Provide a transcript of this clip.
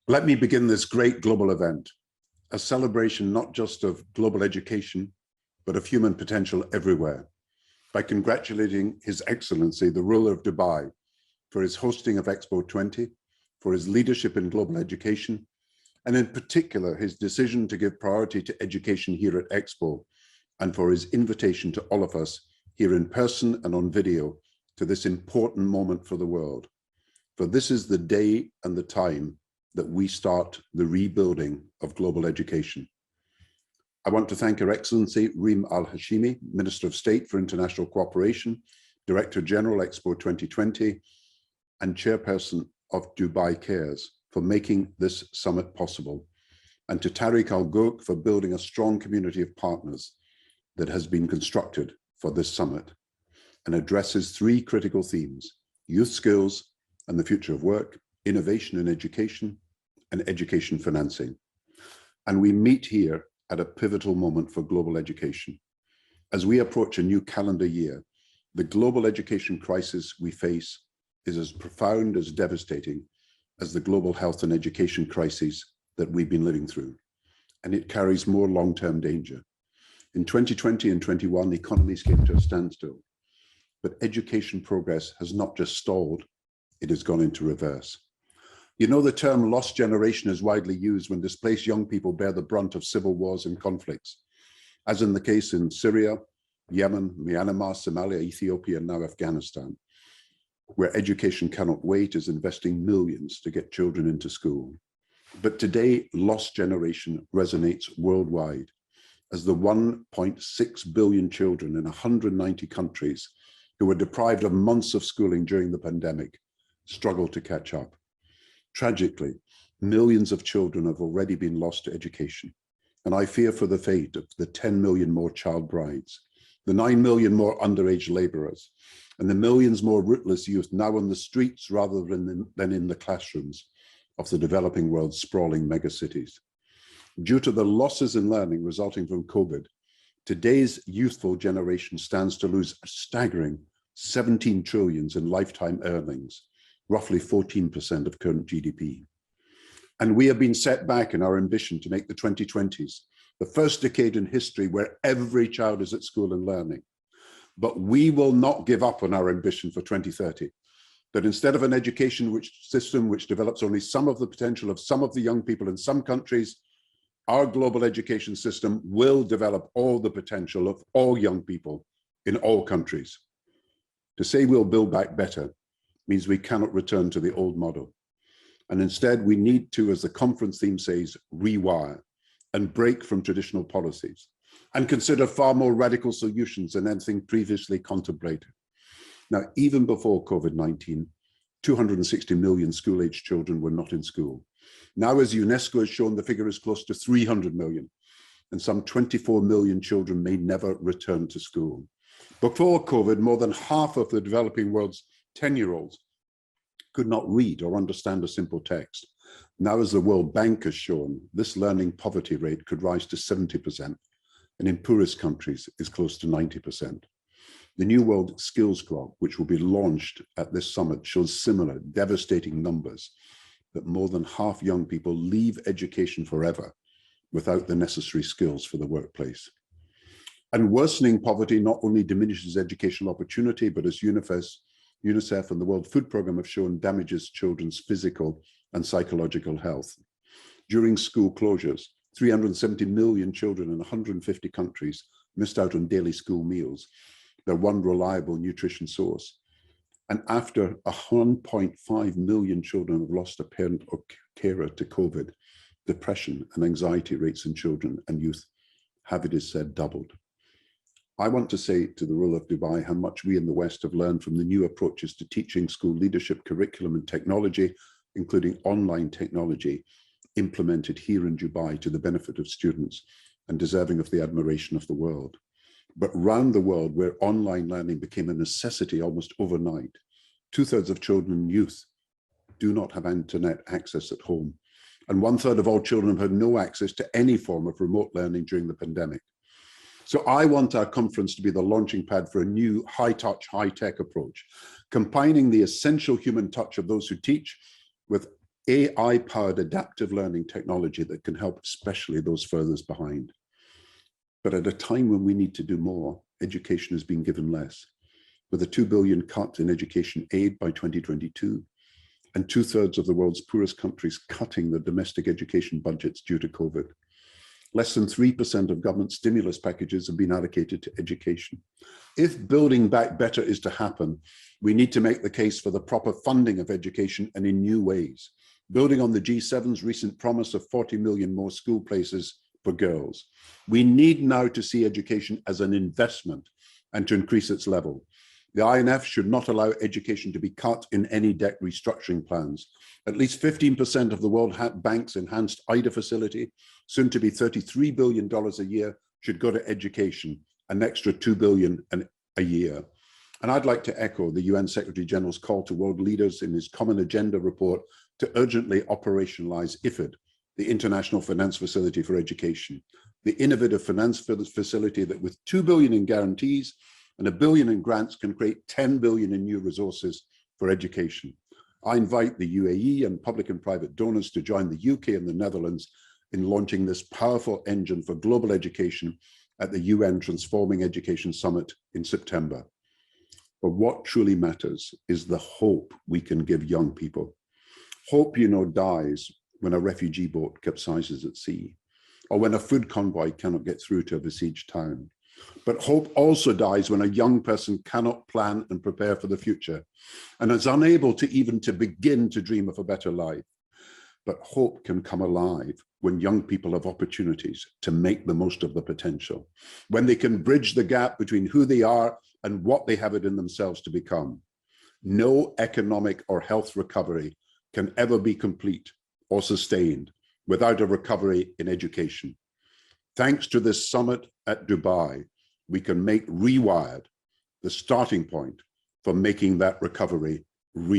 Let me begin this great global event, a celebration not just of global education, but of human potential everywhere, by congratulating His Excellency, the ruler of Dubai, for his hosting of Expo 20, for his leadership in global education, and in particular, his decision to give priority to education here at Expo, and for his invitation to all of us here in person and on video to this important moment for the world. For this is the day and the time that we start the rebuilding of global education. I want to thank Her Excellency Reem Al-Hashimi, Minister of State for International Cooperation, Director General Expo 2020, and Chairperson of Dubai Cares for making this summit possible, and to Tariq Al-Ghouk for building a strong community of partners that has been constructed for this summit and addresses three critical themes: youth skills and the future of work, innovation in education, and education financing. And we meet here at a pivotal moment for global education. As we approach a new calendar year, the global education crisis we face is as profound, as devastating as the global health and education crises that we've been living through. And it carries more long-term danger. In 2020 and 21, economies came to a standstill, but education progress has not just stalled, it has gone into reverse. You know, the term lost generation is widely used when displaced young people bear the brunt of civil wars and conflicts, as in the case in Syria, Yemen, Myanmar, Somalia, Ethiopia, and now Afghanistan, where education cannot wait is investing millions to get children into school. But today, lost generation resonates worldwide as the 1.6 billion children in 190 countries who were deprived of months of schooling during the pandemic struggle to catch up. Tragically, millions of children have already been lost to education, and I fear for the fate of the 10 million more child brides, the 9 million more underage laborers, and the millions more rootless youth now on the streets rather than in the classrooms of the developing world's sprawling megacities. Due to the losses in learning resulting from COVID, today's youthful generation stands to lose a staggering 17 trillion in lifetime earnings, roughly 14% of current GDP. And we have been set back in our ambition to make the 2020s the first decade in history where every child is at school and learning. But we will not give up on our ambition for 2030, that instead of an education system which develops only some of the potential of some of the young people in some countries, our global education system will develop all the potential of all young people in all countries. To say we'll build back better means we cannot return to the old model. And instead, we need to, as the conference theme says, rewire and break from traditional policies and consider far more radical solutions than anything previously contemplated. Now, even before COVID-19, 260 million school-aged children were not in school. Now, as UNESCO has shown, the figure is close to 300 million, and some 24 million children may never return to school. Before COVID, more than half of the developing world's 10-year-olds could not read or understand a simple text. Now, as the World Bank has shown, this learning poverty rate could rise to 70%, and in poorest countries is close to 90%. The New World Skills Clock, which will be launched at this summit, shows similar devastating numbers, that more than half young people leave education forever without the necessary skills for the workplace. And worsening poverty not only diminishes educational opportunity, but as UNICEF and the World Food Programme have shown, damages children's physical and psychological health. During school closures, 370 million children in 150 countries missed out on daily school meals, their one reliable nutrition source. And after 1.5 million children have lost a parent or carer to COVID, depression and anxiety rates in children and youth have, it is said, doubled. I want to say to the ruler of Dubai how much we in the West have learned from the new approaches to teaching, school leadership, curriculum and technology, including online technology, implemented here in Dubai to the benefit of students and deserving of the admiration of the world. But round the world, where online learning became a necessity almost overnight, 2/3 of children and youth do not have internet access at home. And 1/3 of all children have had no access to any form of remote learning during the pandemic. So I want our conference to be the launching pad for a new high-touch, high-tech approach, combining the essential human touch of those who teach with AI-powered adaptive learning technology that can help especially those furthest behind. But at a time when we need to do more, education has been given less, with a $2 billion cut in education aid by 2022, and 2/3 of the world's poorest countries cutting their domestic education budgets due to COVID. Less than 3% of government stimulus packages have been allocated to education. If building back better is to happen, we need to make the case for the proper funding of education and in new ways, building on the G7's recent promise of 40 million more school places for girls. We need now to see education as an investment and to increase its level. The IMF should not allow education to be cut in any debt restructuring plans. At least 15% of the World Bank's enhanced IDA facility, soon to be $33 billion a year, should go to education, an extra $2 billion a year. And I'd like to echo the UN Secretary General's call to world leaders in his Common Agenda report to urgently operationalize IFID, the International Finance Facility for Education, the innovative finance facility that with $2 billion in guarantees and $1 billion in grants can create $10 billion in new resources for education. I invite the UAE and public and private donors to join the UK and the Netherlands in launching this powerful engine for global education at the UN Transforming Education Summit in September. But what truly matters is the hope we can give young people. Hope, you know, dies when a refugee boat capsizes at sea, or when a food convoy cannot get through to a besieged town. But hope also dies when a young person cannot plan and prepare for the future and is unable to even to begin to dream of a better life. But hope can come alive when young people have opportunities to make the most of the potential, when they can bridge the gap between who they are and what they have it in themselves to become. No economic or health recovery can ever be complete or sustained without a recovery in education. Thanks to this summit at Dubai, we can make RewirEd the starting point for making that recovery real.